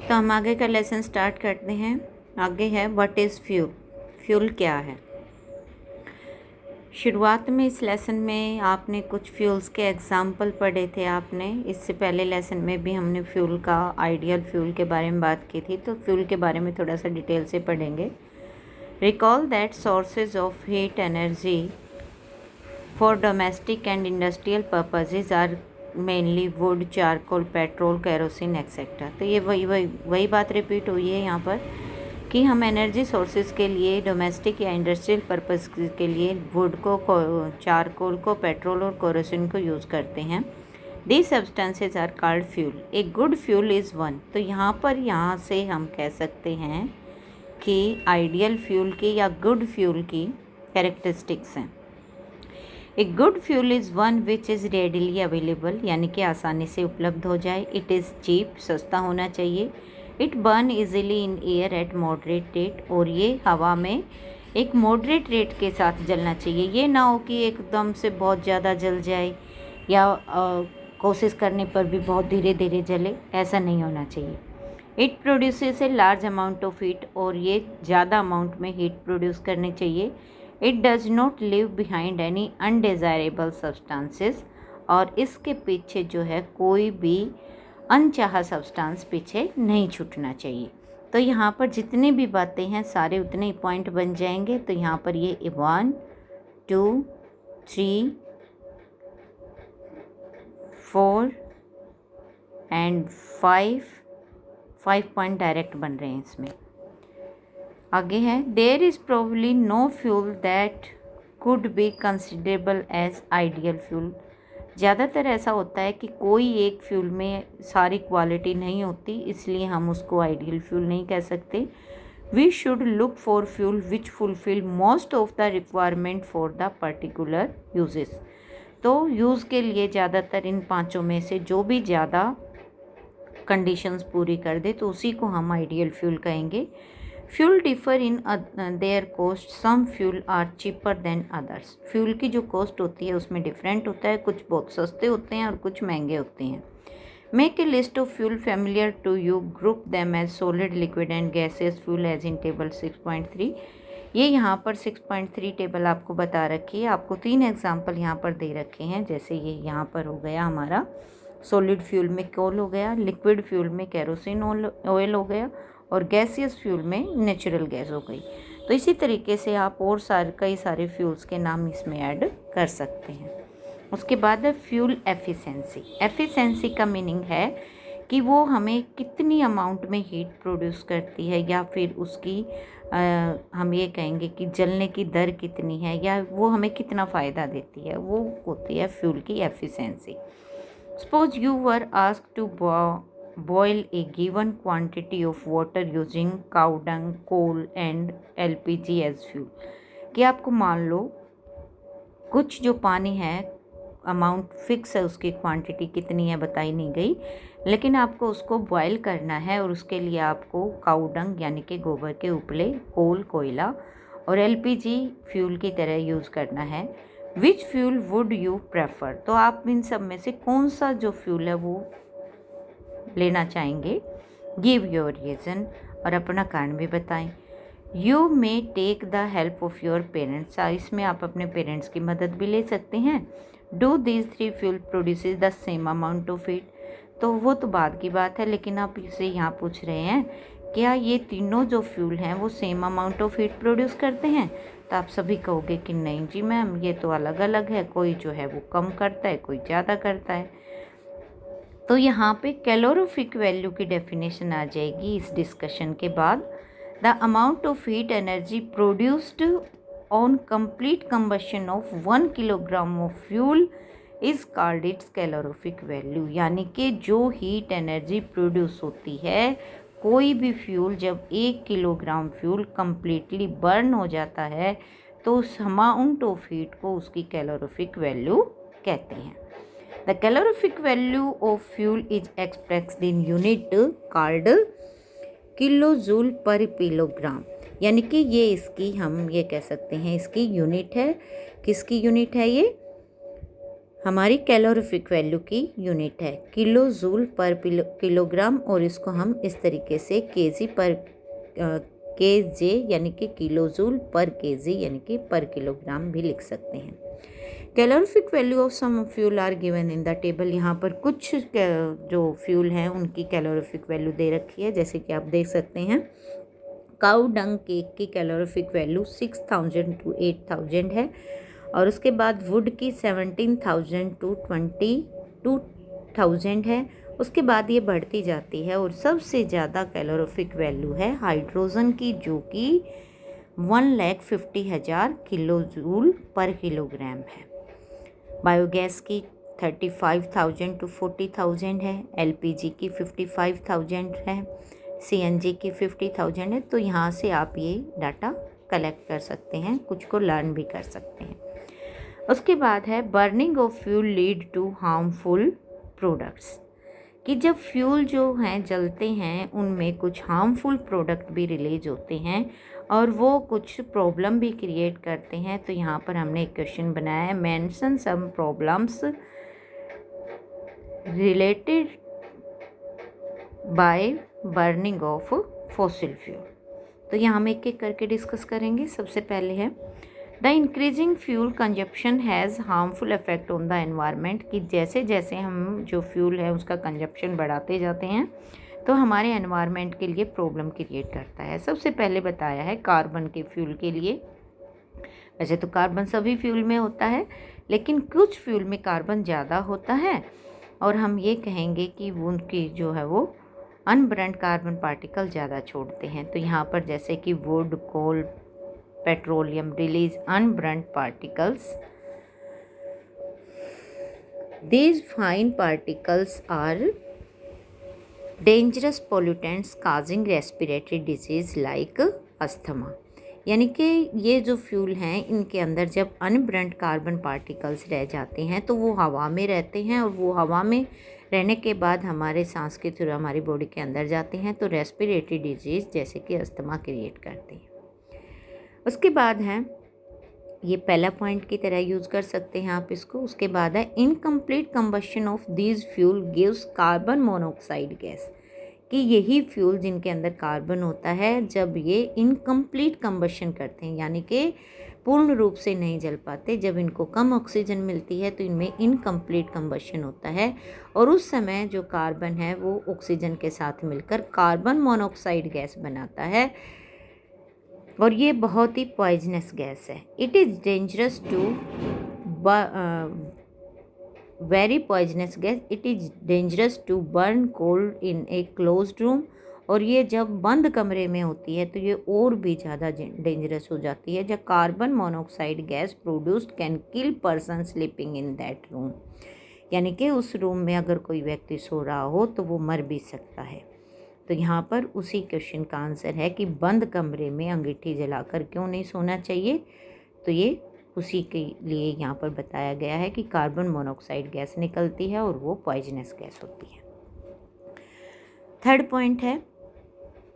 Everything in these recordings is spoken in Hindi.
तो हम आगे का लेसन स्टार्ट करते हैं। आगे है व्हाट इज़ फ्यूल। फ्यूल क्या है। शुरुआत में इस लेसन में आपने कुछ फ्यूल्स के एग्जाम्पल पढ़े थे। आपने इससे पहले लेसन में भी हमने फ्यूल का आइडियल फ्यूल के बारे में बात की थी, तो फ्यूल के बारे में थोड़ा सा डिटेल से पढ़ेंगे। Recall that sources of heat energy for domestic and industrial purposes are mainly wood, charcoal, petrol, kerosene etcetera. तो ये वही बात रिपीट हुई है यहाँ पर कि हम एनर्जी सोर्सेज के लिए डोमेस्टिक या इंडस्ट्रियल पर्पस के लिए वुड को, चारकोल को, पेट्रोल और केरोसिन को यूज़ करते हैं। These substances are called fuel. A good fuel is one. तो यहाँ से हम कह सकते हैं कि आइडियल फ्यूल की या गुड फ्यूल की कैरेक्टरिस्टिक्स हैं। ए good fuel is one which is readily available, यानी कि आसानी से उपलब्ध हो जाए। इट इज़ चीप, सस्ता होना चाहिए। It burn easily in air at moderate rate, और ये हवा में एक मॉडरेट रेट के साथ जलना चाहिए। ये ना हो कि एकदम से बहुत ज़्यादा जल जाए या कोशिश करने पर भी बहुत धीरे धीरे जले, ऐसा नहीं होना चाहिए। It produces a large amount of heat, और ये ज़्यादा अमाउंट में हीट प्रोड्यूस करनी चाहिए। It does not live behind any undesirable substances, और इसके पीछे जो है कोई भी अनचाहा सब्सटेंस पीछे नहीं छूटना चाहिए। तो यहाँ पर जितनी भी बातें हैं सारे उतने ही पॉइंट बन जाएंगे। तो यहाँ पर ये 1, 2, 3, 4 एंड 5 पॉइंट डायरेक्ट बन रहे हैं इसमें। आगे है there is probably no fuel that could be considerable as ideal fuel. ज़्यादातर ऐसा होता है कि कोई एक फ्यूल में सारी क्वालिटी नहीं होती, इसलिए हम उसको आइडियल फ्यूल नहीं कह सकते। We should look for fuel which fulfil most of the requirement for the particular uses. तो यूज़ के लिए ज़्यादातर इन पांचों में से जो भी ज़्यादा कंडीशंस पूरी कर दे तो उसी को हम आइडियल फ्यूल कहेंगे। Fuel differ in their cost, some fuel are cheaper than others. Fuel की जो कॉस्ट होती है उसमें डिफरेंट होता है, कुछ बहुत सस्ते होते हैं और कुछ महंगे होते हैं। Make a list of fuel familiar to you, group them as solid, liquid and gases fuel as in table 6.3। ये यहाँ पर 6.3 टेबल आपको बता रखी है। आपको 3 एग्जाम्पल यहाँ पर दे रखे हैं, जैसे ये यहाँ पर हो गया हमारा सॉलिड फ्यूल में कोल हो गया, लिक्विड फ्यूल में केरोसिन ऑयल हो गया, और गैसियस फ्यूल में नेचुरल गैस हो गई। तो इसी तरीके से आप और कई सारे फ्यूल्स के नाम इसमें ऐड कर सकते हैं। उसके बाद है फ्यूल एफिशिएंसी। एफिशिएंसी का मीनिंग है कि वो हमें कितनी अमाउंट में हीट प्रोड्यूस करती है, या फिर उसकी हम ये कहेंगे कि जलने की दर कितनी है, या वो हमें कितना फ़ायदा देती है, वो होती है फ्यूल की efficiency. Suppose you were asked to boil a given quantity of water using cow dung, coal and LPG as fuel। कि आपको मान लो कुछ जो पानी है, अमाउंट फिक्स है, उसकी क्वांटिटी कितनी है बताई नहीं गई, लेकिन आपको उसको बॉयल करना है और उसके लिए आपको काऊ डंग यानी कि गोबर के उपले, कोल, कोयला और LPG फ्यूल की तरह यूज़ करना है। विच फ्यूल वुड यू प्रेफर। तो आप इन सब में से कौन सा जो फ्यूल है वो लेना चाहेंगे। गिव योर रीज़न, और अपना कारण भी बताएं। You may take the help of your parents. इसमें आप अपने पेरेंट्स की मदद भी ले सकते हैं। Do these 3 fuel produces the same amount of heat. तो वो तो बाद की बात है, लेकिन आप इसे यहाँ पूछ रहे हैं क्या ये तीनों जो फ्यूल हैं वो same amount of heat produce करते हैं। तो आप सभी कहोगे कि नहीं जी मैम, ये तो अलग अलग है, कोई जो है वो कम करता है, कोई ज़्यादा करता है। तो यहाँ पे कैलोरीफिक वैल्यू की डेफिनेशन आ जाएगी इस डिस्कशन के बाद। The amount of heat energy produced on complete combustion of 1 kilogram of fuel is called its calorific value. यानी कि जो हीट एनर्जी प्रोड्यूस होती है कोई भी फ्यूल, जब 1 किलोग्राम फ्यूल कम्प्लीटली बर्न हो जाता है तो उस अमाउंट ऑफ हीट को उसकी कैलोरीफिक वैल्यू कहते हैं। The calorific value of fuel is expressed in unit called kilo joule पर किलोग्राम। यानी कि ये इसकी हम ये कह सकते हैं इसकी यूनिट है। किसकी यूनिट है ये? हमारी कैलोरीफिक वैल्यू की यूनिट है किलो जूल पर किलोग्राम, और इसको हम इस तरीके से केजी पर केजे यानी कि किलो जूल पर केजी यानी कि पर किलोग्राम भी लिख सकते हैं। Calorific value of some fuel are given in the table. यहाँ पर कुछ जो फ्यूल हैं उनकी कैलोरीफिक वैल्यू दे रखी है, जैसे कि आप देख सकते हैं। काऊ डंग केक की कैलोरीफिक वैल्यू 6000 to 8000 है, और उसके बाद वुड की 17000 to 22000 है। उसके बाद ये बढ़ती जाती है, और सबसे ज़्यादा कैलोरीफिक वैल्यू है हाइड्रोजन की, जो कि 1,50,000 किलो जूल पर किलोग्राम है। बायोगैस की 35,000 to 40,000 है, एलपीजी की 55,000 है, सीएनजी की 50,000 है। तो यहाँ से आप ये डाटा कलेक्ट कर सकते हैं, कुछ को लर्न भी कर सकते हैं। उसके बाद है burning of fuel lead to harmful products, कि जब फ्यूल जो हैं जलते हैं उनमें कुछ हार्मफुल प्रोडक्ट भी रिलीज होते हैं और वो कुछ प्रॉब्लम भी क्रिएट करते हैं। तो यहाँ पर हमने एक क्वेश्चन बनाया है, mention some problems related by burning of fossil fuel. तो यहाँ हम एक एक करके डिस्कस करेंगे। सबसे पहले है the increasing fuel consumption has harmful effect on the environment, कि जैसे जैसे हम जो फ्यूल है उसका कंजप्शन बढ़ाते जाते हैं तो हमारे एनवायरनमेंट के लिए प्रॉब्लम क्रिएट करता है। सबसे पहले बताया है कार्बन के फ्यूल के लिए। वैसे तो कार्बन सभी फ्यूल में होता है, लेकिन कुछ फ्यूल में कार्बन ज़्यादा होता है, और हम ये कहेंगे कि उनकी जो है वो अनबर्न्ड कार्बन पार्टिकल ज़्यादा छोड़ते हैं। तो यहाँ पर जैसे कि wood, coal, petroleum release unburned particles. These fine particles are dangerous pollutants causing respiratory disease like asthma। यानी कि ये जो फ्यूल हैं इनके अंदर जब अनबर्न्ड कार्बन पार्टिकल्स रह जाते हैं तो वो हवा में रहते हैं, और वो हवा में रहने के बाद हमारे सांस के थ्रू हमारी बॉडी के अंदर जाते हैं, तो रेस्पिरेटरी डिजीज़ जैसे कि अस्थमा क्रिएट करते हैं। उसके बाद है, ये पहला पॉइंट की तरह यूज़ कर सकते हैं आप इसको। उसके बाद है incomplete combustion of these fuel gives carbon monoxide gas, कि यही फ्यूल जिनके अंदर कार्बन होता है जब ये इनकम्प्लीट कंबशन करते हैं, यानी कि पूर्ण रूप से नहीं जल पाते, जब इनको कम ऑक्सीजन मिलती है तो इनमें इनकम्प्लीट कंबशन होता है, और उस समय जो कार्बन है वो ऑक्सीजन के साथ मिलकर कार्बन मोनोऑक्साइड गैस बनाता है, और ये बहुत ही पॉइजनस गैस है। It is dangerous to very poisonous gas, it is dangerous to burn cold in a closed room, और ये जब बंद कमरे में होती है तो ये और भी ज़्यादा डेंजरस हो जाती है। जब carbon monoxide gas produced can kill person sleeping in that room, यानी कि उस रूम में अगर कोई व्यक्ति सो रहा हो तो वो मर भी सकता है। तो यहाँ पर उसी क्वेश्चन का आंसर है कि बंद कमरे में अंगीठी जलाकर क्यों नहीं सोना चाहिए। तो ये उसी के लिए यहाँ पर बताया गया है कि कार्बन मोनोऑक्साइड गैस निकलती है और वो पॉइजनस गैस होती है। थर्ड पॉइंट है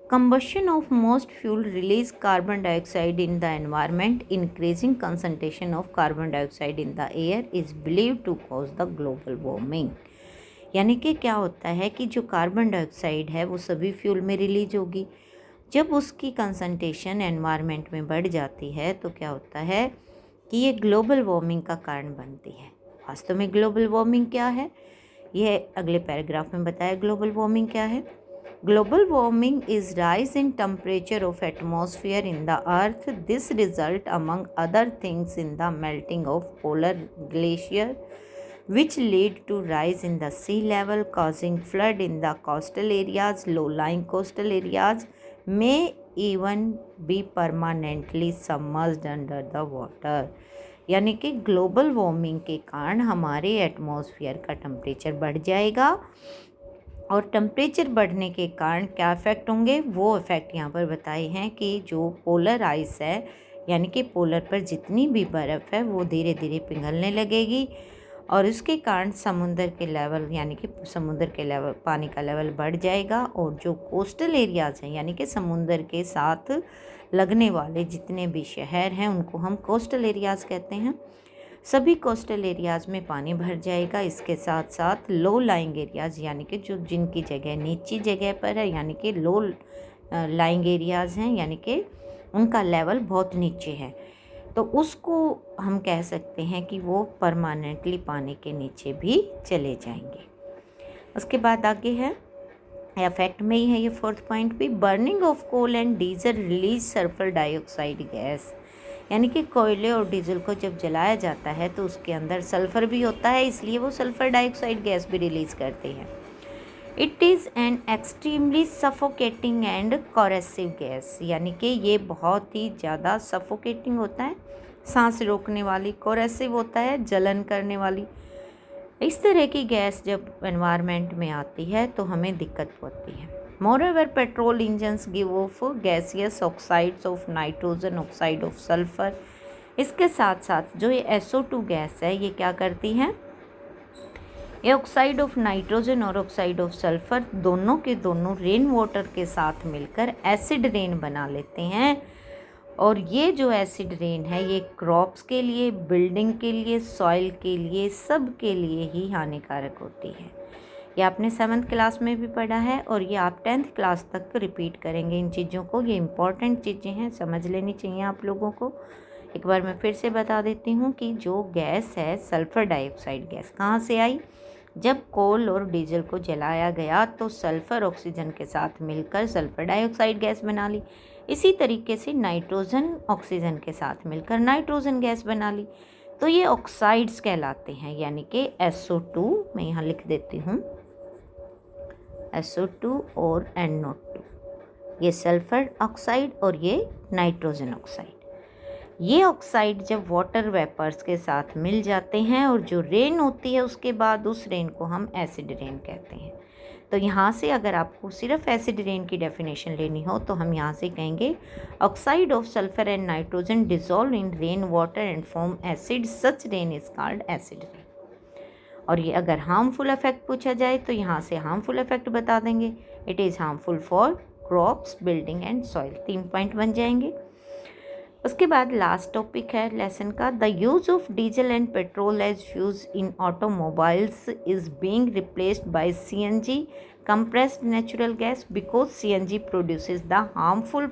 combustion of most fuel release carbon dioxide in the environment. Increasing concentration of carbon dioxide in the air is believed to cause the global warming। यानी कि क्या होता है कि जो कार्बन डाइऑक्साइड है वो सभी फ्यूल में रिलीज होगी, जब उसकी कंसंट्रेशन एनवायरनमेंट में बढ़ जाती है तो क्या होता है कि ये ग्लोबल वार्मिंग का कारण बनती है। वास्तव में ग्लोबल वार्मिंग क्या है, यह अगले पैराग्राफ में बताया। ग्लोबल वार्मिंग क्या है? Global warming is rise in temperature of atmosphere in the earth. This result among other things in the melting of polar glacier, which lead to rise in the sea level, causing flood in the coastal areas. Low-lying coastal areas may even be permanently submerged under the water। यानी कि ग्लोबल वार्मिंग के कारण हमारे एटमॉस्फेयर का टेम्परेचर बढ़ जाएगा, और टेम्परेचर बढ़ने के कारण क्या इफ़ेक्ट होंगे, वो इफ़ेक्ट यहाँ पर बताए हैं कि जो पोलर आइस है, यानी कि पोलर पर जितनी भी बर्फ़ है वो धीरे धीरे पिघलने लगेगी, और इसके कारण समुद्र के लेवल, यानी कि समुद्र के लेवल, पानी का लेवल बढ़ जाएगा, और जो कोस्टल एरियाज़ हैं यानी कि समुद्र के साथ लगने वाले जितने भी शहर हैं उनको हम कोस्टल एरियाज़ कहते हैं। सभी कोस्टल एरियाज़ में पानी भर जाएगा। इसके साथ साथ लो लाइंग एरियाज़ यानी कि जो जिनकी जगह नीची जगह पर है यानी कि लो लाइंग एरियाज़ हैं यानी कि उनका लेवल बहुत नीचे है, तो उसको हम कह सकते हैं कि वो परमानेंटली पानी के नीचे भी चले जाएंगे। उसके बाद आगे है इफेक्ट में ही है ये फोर्थ पॉइंट भी, burning of coal and diesel release sulphur dioxide gas, यानी कि कोयले और डीजल को जब जलाया जाता है तो उसके अंदर सल्फ़र भी होता है, इसलिए वो सल्फ़र डाइऑक्साइड गैस भी रिलीज़ करते हैं। It is an extremely suffocating and coercive gas, यानी कि ये बहुत ही ज़्यादा सफोकेटिंग होता है, सांस रोकने वाली, कोरेसिव होता है जलन करने वाली। इस तरह की गैस जब एनवायरनमेंट में आती है तो हमें दिक्कत होती है। Moreover petrol engines give off gaseous oxides of nitrogen oxide of sulphur. इसके साथ साथ जो ये SO2 गैस है ये क्या करती है, ये ऑक्साइड ऑफ नाइट्रोजन और ऑक्साइड ऑफ सल्फ़र दोनों के दोनों रेन वाटर के साथ मिलकर एसिड रेन बना लेते हैं, और ये जो एसिड रेन है ये क्रॉप्स के लिए, बिल्डिंग के लिए, सॉइल के लिए, सब के लिए ही हानिकारक होती है। ये आपने 7th क्लास में भी पढ़ा है और ये आप 10th क्लास तक रिपीट करेंगे इन चीज़ों को। ये इम्पॉर्टेंट चीज़ें हैं, समझ लेनी चाहिए आप लोगों को। एक बार मैं फिर से बता देती हूँ कि जो गैस है सल्फ़र डाइऑक्साइड गैस कहाँ से आई, जब कोल और डीजल को जलाया गया तो सल्फ़र ऑक्सीजन के साथ मिलकर सल्फ़र डाइऑक्साइड गैस बना ली। इसी तरीके से नाइट्रोजन ऑक्सीजन के साथ मिलकर नाइट्रोजन गैस बना ली, तो ये ऑक्साइड्स कहलाते हैं, यानी कि SO2 मैं यहाँ लिख देती हूँ, SO2 और NO2, ये सल्फ़र ऑक्साइड और ये नाइट्रोजन ऑक्साइड। ये ऑक्साइड जब वाटर वेपर्स के साथ मिल जाते हैं और जो रेन होती है उसके बाद उस रेन को हम एसिड रेन कहते हैं। तो यहाँ से अगर आपको सिर्फ एसिड रेन की डेफिनेशन लेनी हो तो हम यहाँ से कहेंगे oxide of sulphur and nitrogen dissolve in rain water and form acid, such rain is called acid rain. और ये अगर हार्मफुल इफेक्ट पूछा जाए तो यहाँ से हार्मफुल इफेक्ट बता देंगे, it is harmful for crops, building and soil, 3 point बन जाएंगे। उसके बाद लास्ट टॉपिक है लेसन का, the use of diesel and petrol as fuels in automobiles is being replaced by CNG compressed natural gas because CNG produces the harmful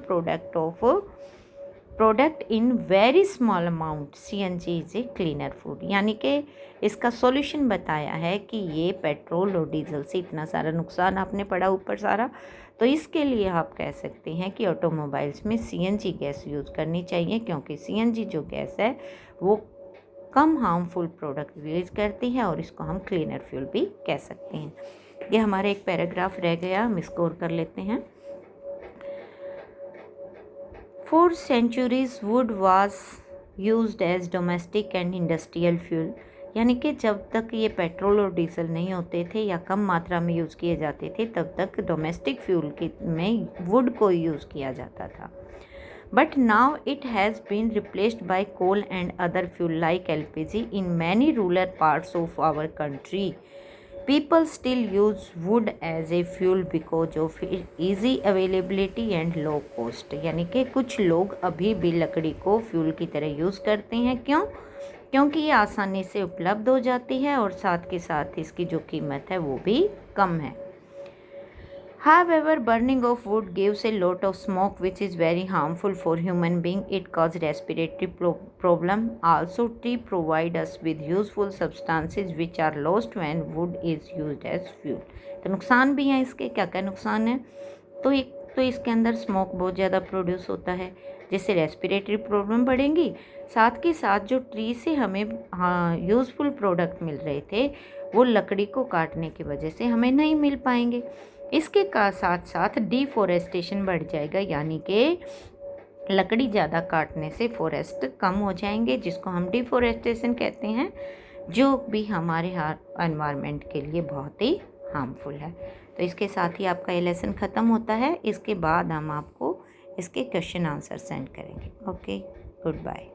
product in very small amount. CNG is a cleaner food, यानी कि इसका सॉल्यूशन बताया है कि ये पेट्रोल और डीजल से इतना सारा नुकसान आपने पढ़ा ऊपर सारा, तो इसके लिए आप कह सकते हैं कि ऑटोमोबाइल्स में CNG गैस यूज़ करनी चाहिए, क्योंकि CNG जो गैस है वो कम हार्मफुल प्रोडक्ट रिलीज करती है और इसको हम क्लीनर फ्यूल भी कह सकते हैं। ये हमारा एक पैराग्राफ रह गया, हम स्कोर कर लेते हैं। For centuries wood was used as domestic and industrial fuel, यानी कि जब तक ये पेट्रोल और डीजल नहीं होते थे या कम मात्रा में यूज़ किए जाते थे तब तक डोमेस्टिक फ्यूल में वुड को यूज़ किया जाता था। But now it has been replaced by coal and other fuel like LPG in many rural parts of our country. People still use wood as a fuel because of easy availability and low cost, यानी कि कुछ लोग अभी भी लकड़ी को फ्यूल की तरह यूज़ करते हैं। क्यों? क्योंकि ये आसानी से उपलब्ध हो जाती है और साथ के साथ इसकी जो कीमत है वो भी कम है। However, burning of wood gives a lot of smoke which is very harmful for human being. It causes respiratory problem. Also, tree provide us with useful substances which are lost when wood is used as fuel. तो नुकसान भी हैं इसके, क्या क्या नुकसान है, तो एक तो इसके अंदर स्मोक बहुत ज़्यादा प्रोड्यूस होता है जिससे रेस्पिरेटरी प्रॉब्लम बढ़ेंगी। साथ के साथ जो ट्री से हमें यूज़फुल प्रोडक्ट मिल रहे थे वो लकड़ी को काटने की वजह से हमें नहीं मिल पाएंगे। इसके साथ साथ डिफोरेस्टेशन बढ़ जाएगा, यानी कि लकड़ी ज़्यादा काटने से फॉरेस्ट कम हो जाएंगे, जिसको हम डिफोरेस्टेशन कहते हैं, जो भी हमारे एनवायरनमेंट के लिए बहुत ही हार्मफुल है। तो इसके साथ ही आपका ये लेसन ख़त्म होता है। इसके बाद हम आपको इसके क्वेश्चन आंसर सेंड करेंगे। Okay, good bye.